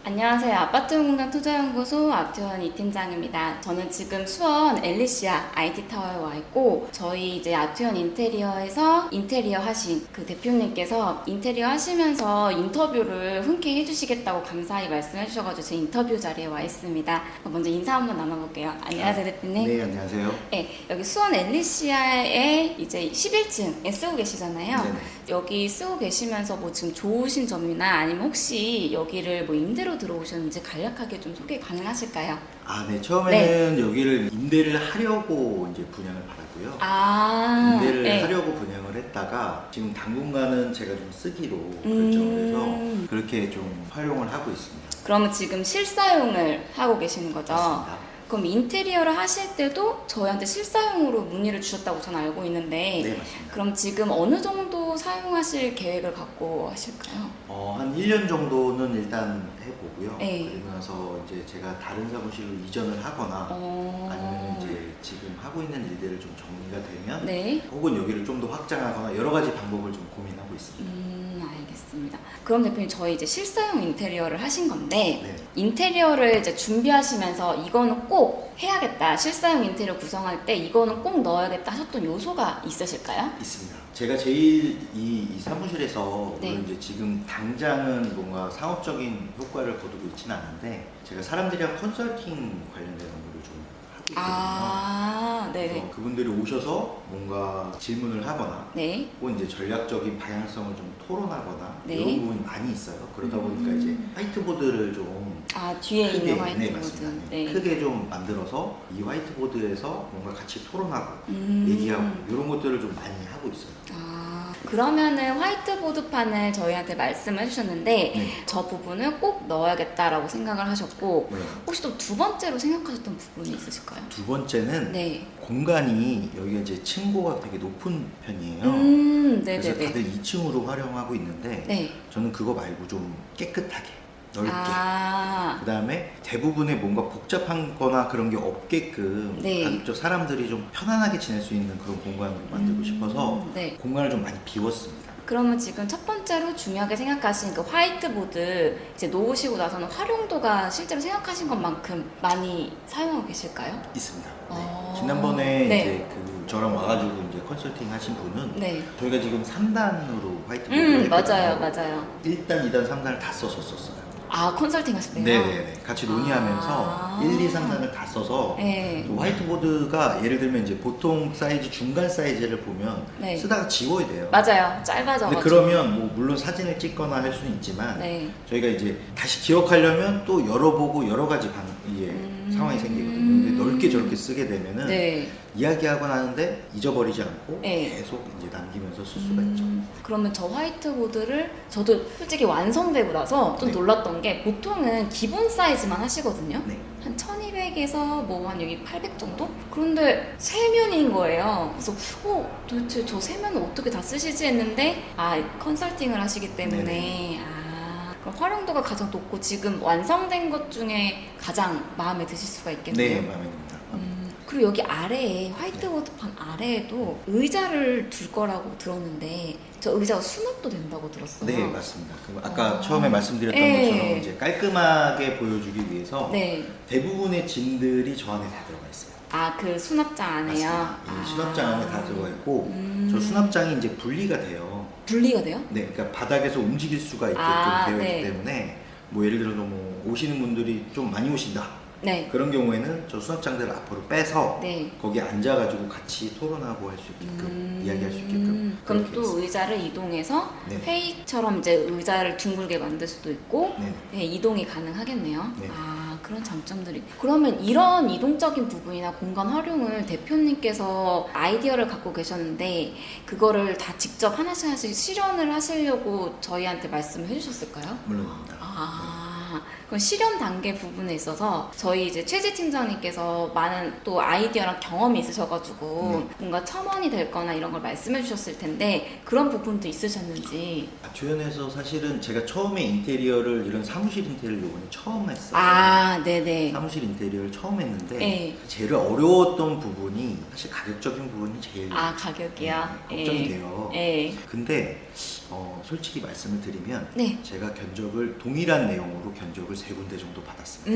안녕하세요. 아파트공간투자연구소 아트원 이팀장입니다. 저는 지금 수원 엘리시아 IT타워에 와 있고, 저희 이제 아트원 인테리어에서 인테리어 하신 그 대표님께서 인테리어 하시면서 인터뷰를 흔쾌히 해주시겠다고 감사히 말씀해 주셔가지고 제 인터뷰 자리에 와 있습니다. 먼저 인사 한번 나눠볼게요. 안녕하세요, 대표님. 네, 안녕하세요. 네, 여기 수원 엘리시아에 이제 11층에 쓰고 계시잖아요. 네네. 여기 쓰고 계시면서 뭐 지금 좋으신 점이나 아니면 혹시 여기를 뭐 임대로 들어오셨는지 간략하게 좀 소개 가능하실까요? 네. 처음에는 여기를 임대를 하려고 이제 분양을 받았고요. 임대를 네. 하려고 분양을 했다가 지금 당분간은 제가 좀 쓰기로 결정을 해서 그렇게 좀 활용을 하고 있습니다. 그러면 지금 실사용을 하고 계시는 거죠? 맞습니다. 그럼 인테리어를 하실 때도 저희한테 실사용으로 문의를 주셨다고 저는 알고 있는데, 네, 맞습니다. 그럼 지금 어느 정도 사용하실 계획을 갖고 하실까요? 한 1년 정도는 일단 해보고요. 네. 그리고 나서 이제 제가 다른 사무실로 이전을 하거나 아니면 이제 지금 하고 있는 일들을 좀 정리가 되면 네. 혹은 여기를 좀 더 확장하거나 여러 가지 방법을 좀 고민하고 있습니다. 알겠습니다. 그럼 대표님, 저희 이제 실사용 인테리어를 하신 건데, 네. 인테리어를 이제 준비하시면서 이거는 꼭 해야겠다, 실사용 인테리어 구성할 때 이거는 꼭 넣어야겠다 하셨던 요소가 있으실까요? 있습니다. 제가 제일 이 사무실에서 네. 물론 이제 지금 당장은 뭔가 상업적인 효과를 거두고 있지는 않은데 제가 사람들이랑 컨설팅 관련된 업무를 좀 하고 있거든요. 네네. 그래서 그분들이 오셔서 뭔가 질문을 하거나 네. 혹은 이제 전략적인 방향성을 좀 토론하거나 네. 이런 부분이 많이 있어요. 그러다 보니까 이제 화이트보드를 좀 뒤에 크게, 있는 네, 화이트보드. 맞습니다. 네. 크게 좀 만들어서 이 화이트보드에서 뭔가 같이 토론하고 음. 얘기하고 이런 것들을 좀 많이 하고 있어요. 그러면은 화이트보드판을 저희한테 말씀해 주셨는데, 네. 저 부분을 꼭 넣어야겠다라고 생각을 하셨고, 네. 혹시 또 두 번째로 생각하셨던 부분이 있으실까요? 두 번째는 네. 공간이 여기가 이제 층고가 되게 높은 편이에요. 그래서 네네네. 다들 2층으로 활용하고 있는데 네. 저는 그거 말고 좀 깨끗하게 넓게 그 다음에 대부분의 뭔가 복잡한 거나 그런 게 없게끔 네. 가급적 사람들이 좀 편안하게 지낼 수 있는 그런 공간으로 만들고 싶어서 네. 공간을 좀 많이 비웠습니다. 그러면 지금 첫 번째로 중요하게 생각하신 그 화이트보드 이제 놓으시고 나서는 활용도가 실제로 생각하신 것만큼 많이 사용하고 계실까요? 있습니다. 네. 아. 지난번에 네. 이제 저랑 와가지고 이제 컨설팅 하신 분은 네. 저희가 지금 3단으로 화이트보드를 맞아요, 맞아요. 1단, 2단, 3단을 다 썼었어요. 컨설팅 하실 때요? 네네네. 같이 논의하면서 1, 2, 3단을 다 써서 네. 화이트보드가 예를 들면 이제 보통 사이즈, 중간 사이즈를 보면 네. 쓰다가 지워야 돼요. 맞아요. 짧아져가지고. 근데 그러면 뭐 물론 사진을 찍거나 할 수는 있지만 네. 저희가 이제 다시 기억하려면 또 열어보고 여러 가지 상황이 생기거든요. 근데 넓게 저렇게 쓰게 되면은 네. 이야기하거나 하는데 잊어버리지 않고 네. 계속 이제 남기면서 쓸 수가 있죠. 그러면 저 화이트보드를 저도 솔직히 완성되고 나서 좀 네. 놀랐던 게, 보통은 기본 사이즈만 하시거든요. 네. 한 1200에서 뭐 한 여기 800 정도? 그런데 세면인 거예요. 그래서 도대체 저 세면을 어떻게 다 쓰시지 했는데, 컨설팅을 하시기 때문에 네네. 그럼 활용도가 가장 높고 지금 완성된 것 중에 가장 마음에 드실 수가 있겠네요. 네, 마음에 듭니다. 그리고 여기 아래에, 화이트보드판 아래에도 의자를 둘 거라고 들었는데, 저 의자가 수납도 된다고 들었어요. 네, 맞습니다. 아까 처음에 말씀드렸던 네. 것처럼 이제 깔끔하게 보여주기 위해서 네. 대부분의 짐들이 저 안에 다 들어가 있어요. 그 수납장 안에요? 맞습니다. 이 수납장 안에 다 들어가 있고 저 수납장이 이제 분리가 돼요. 분리가 돼요? 네, 그러니까 바닥에서 움직일 수가 있게끔 되어 네. 있기 때문에 뭐 예를 들어서 뭐 오시는 분들이 좀 많이 오신다. 네. 그런 경우에는 저 수납장들을 앞으로 빼서 네. 거기 앉아가지고 같이 토론하고 할 수 있게끔 이야기할 수 있게끔 그럼 그렇게 또 했습니다. 의자를 이동해서 네. 회의처럼 이제 의자를 둥글게 만들 수도 있고, 네. 네, 이동이 가능하겠네요. 네. 그런 장점들이. 그러면 이런 이동적인 부분이나 공간 활용을 대표님께서 아이디어를 갖고 계셨는데, 그거를 다 직접 하나씩 하나씩 실현을 하시려고 저희한테 말씀을 해주셨을까요? 물론입니다. 그럼 실현 단계 부분에 있어서 저희 이제 최지 팀장님께서 많은 또 아이디어랑 경험이 있으셔가지고 뭔가 첨언이 될거나 이런 걸 말씀해 주셨을 텐데, 그런 부분도 있으셨는지. 아트원에서 사실은 제가 처음에 인테리어를 이런 사무실 인테리어를 이번에 처음 했어요. 네네. 사무실 인테리어를 처음 했는데 네. 제일 어려웠던 부분이 사실 가격적인 부분이 제일 가격이요? 걱정이 돼요. 네. 근데 솔직히 말씀을 드리면 네. 제가 견적을 동일한 내용으로 견적을 3군데 정도 받았습니다.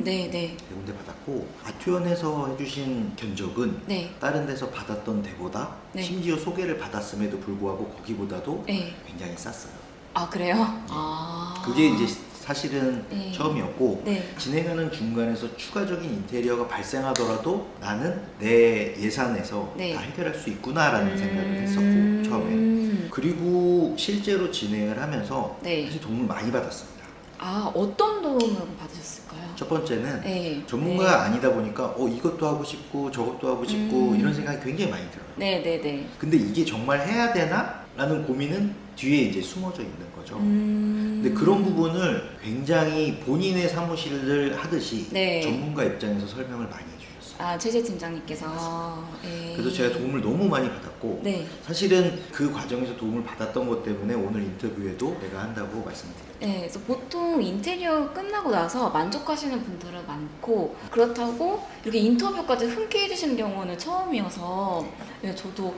네네. 3군데 받았고 아트원에서 해주신 견적은 네. 다른 데서 받았던 데보다 네. 심지어 소개를 받았음에도 불구하고 거기보다도 네. 굉장히 쌌어요. 아, 그래요? 아. 그게 이제 사실은 네. 처음이었고 네. 진행하는 중간에서 추가적인 인테리어가 발생하더라도 나는 내 예산에서 네. 다 해결할 수 있구나라는 생각을 했었고 처음에. 그리고 실제로 진행을 하면서 네. 사실 도움을 많이 받았습니다. 아, 어떤 도움을 받으셨을까요? 첫 번째는 네. 전문가가 아니다 보니까 이것도 하고 싶고 저것도 하고 싶고 이런 생각이 굉장히 많이 들어요. 네네네. 근데 이게 정말 해야 되나? 라는 고민은 뒤에 이제 숨어져 있는 거죠. 근데 그런 부분을 굉장히 본인의 사무실을 하듯이 네. 전문가 입장에서 설명을 많이 해주셨어요. 아, 최재 팀장님께서. 네. 그래서 제가 도움을 너무 많이 받았고 네. 사실은 그 과정에서 도움을 받았던 것 때문에 오늘 인터뷰에도 내가 한다고 말씀드렸죠. 네, 그래서 보통 인테리어 끝나고 나서 만족하시는 분들은 많고 그렇다고 이렇게 인터뷰까지 흔쾌히 해주시는 경우는 처음이어서 네, 저도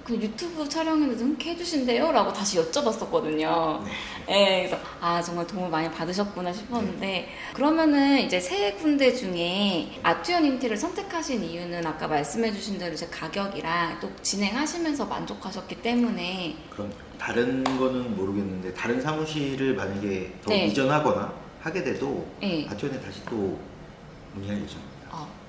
그 유튜브 촬영에도 흔쾌히 해주신대요? 라고 다시 여쭤봤었거든요. 네, 그래서 정말 도움을 많이 받으셨구나 싶었는데 그러면은 이제 세 군데 중에 아트원 인테리어를 선택하신 이유는 아까 말씀해주신 대로 이제 가격이랑 또 진행하시면서 만족하셨기 때문에 그럼 다른 거는 모르겠는데 다른 사무실을 만약에 더 네. 이전하거나 하게 돼도 네. 아트원에 다시 또 문의할 예정입니다.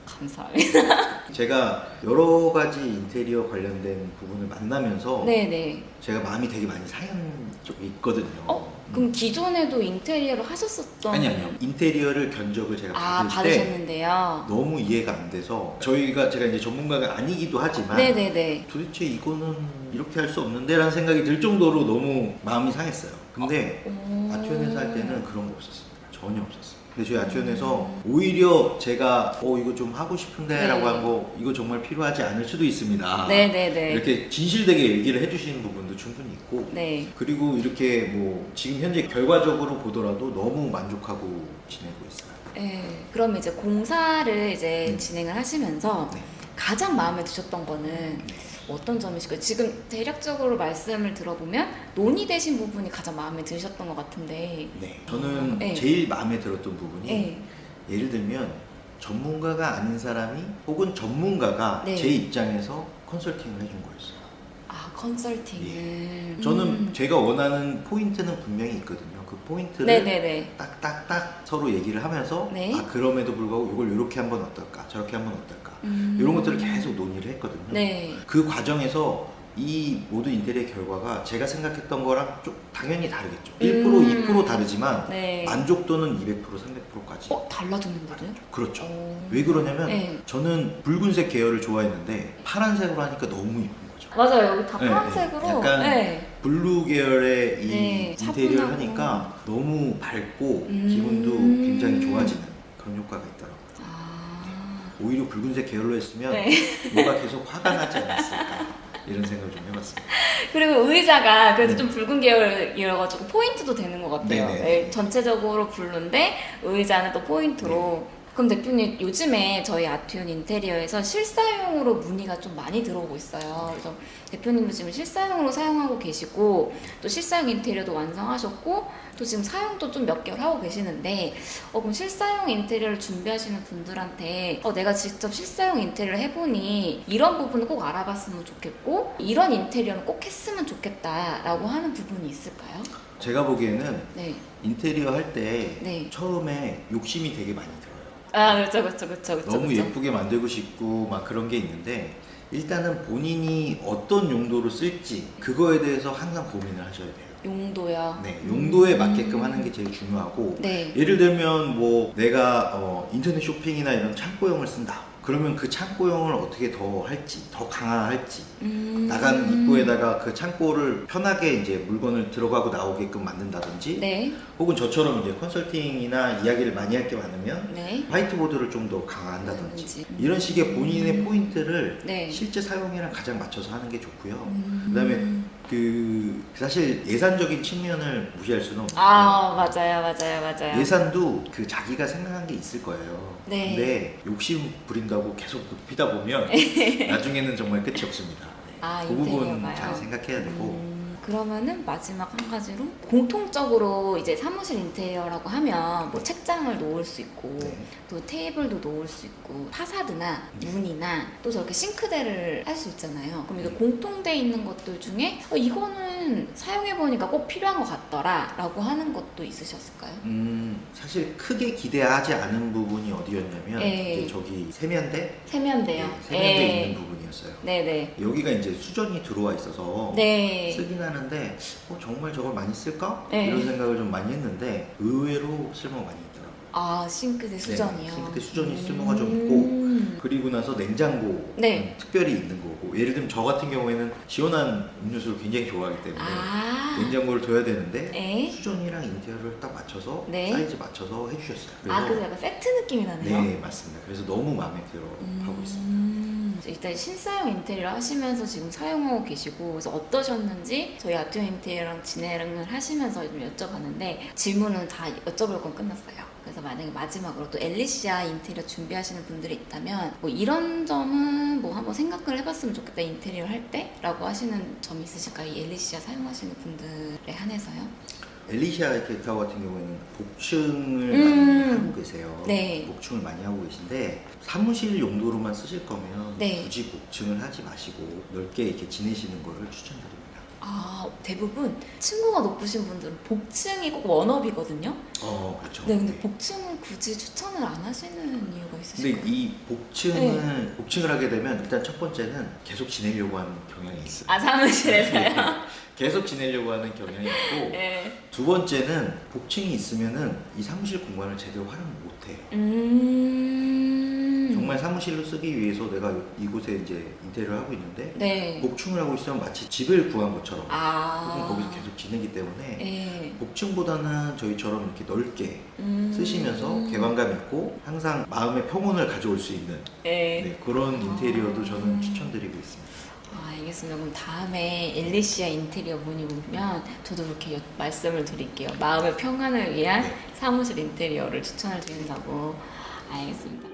감사합니다. 제가 여러 가지 인테리어 관련된 부분을 만나면서 네네. 제가 마음이 되게 많이 상한 적이 있거든요. 그럼 기존에도 인테리어를 하셨었던? 아니요. 인테리어를 견적을 제가 받을 때 받으셨는데요. 너무 이해가 안 돼서 제가 이제 전문가가 아니기도 하지만 네네네. 도대체 이거는 이렇게 할 수 없는데 라는 생각이 들 정도로 너무 마음이 상했어요. 근데 아트원에서 할 때는 그런 거 없었습니다. 전혀 없었어요. 근데 저희 아트원에서 오히려 제가 이거 좀 하고 싶은데 네. 라고 한 거 이거 정말 필요하지 않을 수도 있습니다. 네네네. 이렇게 진실되게 얘기를 해주시는 부분도 충분히 있고 네. 그리고 이렇게 뭐 지금 현재 결과적으로 보더라도 너무 만족하고 지내고 있어요. 네. 그럼 이제 공사를 이제 네. 진행을 하시면서 네. 가장 마음에 드셨던 거는 어떤 점이실까요? 지금 대략적으로 말씀을 들어보면 논의되신 부분이 가장 마음에 드셨던 것 같은데. 네. 저는 네. 제일 마음에 들었던 부분이 네. 예를 들면 전문가가 아닌 사람이 혹은 전문가가 네. 제 입장에서 컨설팅을 해준 거였어요. 컨설팅을. 저는 제가 원하는 포인트는 분명히 있거든요. 그 포인트를 네네네. 딱딱딱 서로 얘기를 하면서 네. 그럼에도 불구하고 이걸 이렇게 한번 어떨까 저렇게 한번 어떨까 이런 것들을 계속 논의를 했거든요. 네. 그 과정에서 이 모든 인테리어 결과가 제가 생각했던 거랑 좀 당연히 다르겠죠. 1% 2% 다르지만 네. 만족도는 200% 300%까지 달라지는 거죠? 그렇죠. 왜 그러냐면 네. 저는 붉은색 계열을 좋아했는데 파란색으로 하니까 너무 예쁜 거죠. 맞아요. 여기 다 네, 파란색으로. 약간 네. 블루 계열의 이 네, 인테리어를 차분하고. 하니까 너무 밝고 기분도 굉장히 좋아지는 그런 효과가 있더라고요. 오히려 붉은색 계열로 했으면 네. 뭐가 계속 화가 나지 않았을까 이런 생각을 좀 해봤습니다. 그리고 의자가 그래도 네. 좀 붉은 계열이어가지고 포인트도 되는 것 같아요. 네네. 네, 전체적으로 블루인데 의자는 또 포인트로. 그럼 대표님 요즘에 저희 아트원 인테리어에서 실사용으로 문의가 좀 많이 들어오고 있어요. 그래서 대표님도 지금 실사용으로 사용하고 계시고 또 실사용 인테리어도 완성하셨고 또 지금 사용도 좀 몇 개월 하고 계시는데 그럼 실사용 인테리어를 준비하시는 분들한테 내가 직접 실사용 인테리어를 해보니 이런 부분을 꼭 알아봤으면 좋겠고 이런 인테리어는 꼭 했으면 좋겠다라고 하는 부분이 있을까요? 제가 보기에는 네. 인테리어 할 때 네. 처음에 욕심이 되게 많이 들어요. 그렇죠. 너무 예쁘게 만들고 싶고 막 그런 게 있는데 일단은 본인이 어떤 용도로 쓸지 그거에 대해서 항상 고민을 하셔야 돼요. 용도요? 네, 용도에 맞게끔 하는 게 제일 중요하고 네. 예를 들면 뭐 내가 인터넷 쇼핑이나 이런 창고용을 쓴다. 그러면 그 창고용을 어떻게 더 할지, 더 강화할지 나가는 입구에다가 그 창고를 편하게 이제 물건을 들어가고 나오게끔 만든다든지 네. 혹은 저처럼 이제 컨설팅이나 이야기를 많이 할 게 많으면 네. 화이트보드를 좀 더 강화한다든지 그런지. 이런 식의 본인의 포인트를 네. 실제 사용이랑 가장 맞춰서 하는 게 좋고요. 그다음에 사실 예산적인 측면을 무시할 수는 없는데 맞아요. 예산도 그 자기가 생각한 게 있을 거예요. 네. 근데 욕심 부린다고 계속 높이다 보면 나중에는 정말 끝이 없습니다. 그 부분 인테리어가요? 잘 생각해야 되고 그러면은 마지막 한 가지로 공통적으로 이제 사무실 인테리어라고 하면 뭐 책장을 놓을 수 있고 네. 또 테이블도 놓을 수 있고 파사드나 문이나 또 저렇게 싱크대를 할 수 있잖아요. 그럼 이게 공통돼 있는 것들 중에 이거는 사용해보니까 꼭 필요한 것 같더라 라고 하는 것도 있으셨을까요? 사실 크게 기대하지 않은 부분이 어디였냐면 네. 이제 저기 세면대? 세면대요. 네, 세면대 있는 부분이었어요. 네네. 여기가 이제 수전이 들어와 있어서 네. 쓰긴 하는데 정말 저걸 많이 쓸까? 네. 이런 생각을 좀 많이 했는데 의외로 쓸모가 많이 있더라고요. 아, 싱크대 수전이요? 네, 싱크대 수전이 쓸모가 좀 있고 그리고 나서 냉장고 네. 특별히 있는 거고 예를 들면 저 같은 경우에는 시원한 음료수를 굉장히 좋아하기 때문에 아. 냉장고를 둬야 되는데 네. 수전이랑 인테리어를 딱 맞춰서 네. 사이즈 맞춰서 해주셨어요. 그래서 약간 세트 느낌이 나네요? 네 맞습니다. 그래서 너무 마음에 들어 하고 있습니다. 일단 신사용 인테리어 하시면서 지금 사용하고 계시고 그래서 어떠셨는지 저희 아트원 인테리어랑 진행을 하시면서 좀 여쭤봤는데 질문은 다 여쭤볼 건 끝났어요. 그래서 만약에 마지막으로 또 엘리시아 인테리어 준비하시는 분들이 있다면 뭐 이런 점은 뭐 한번 생각을 해봤으면 좋겠다 인테리어 할 때 라고 하시는 점이 있으실까요? 이 엘리시아 사용하시는 분들에 한해서요? 엘리시아 아이티타워 같은 경우에는 복층을 많이 하고 계세요. 네. 복층을 많이 하고 계신데 사무실 용도로만 쓰실 거면 네. 굳이 복층을 하지 마시고 넓게 이렇게 지내시는 거를 추천드립니다. 대부분 층고가 높으신 분들은 복층이 꼭 원업이거든요. 그렇죠. 네, 근데 복층을 굳이 추천을 안 하시는 이유가 있으실까요? 근데 이 복층을 하게 되면 일단 첫 번째는 계속 지내려고 하는 경향이 있어요. 사무실에서요? 계속 지내려고 하는 경향이 있고 네. 두 번째는 복층이 있으면은 이 사무실 공간을 제대로 활용을 못해요. 정말 사무실로 쓰기 위해서 내가 이곳에 이제 인테리어를 하고 있는데 네. 복층을 하고 있으면 마치 집을 구한 것처럼 혹은 거기서 계속 계속 지내기 때문에 네. 복층보다는 저희처럼 이렇게 넓게 쓰시면서 개방감 있고 항상 마음의 평온을 가져올 수 있는 네. 그런 인테리어도 저는 추천드리고 있습니다. 알겠습니다. 그럼 다음에 엘리시아 인테리어 문의 오면 저도 그렇게 말씀을 드릴게요. 마음의 평안을 위한 네. 사무실 인테리어를 추천을 드린다고. 알겠습니다.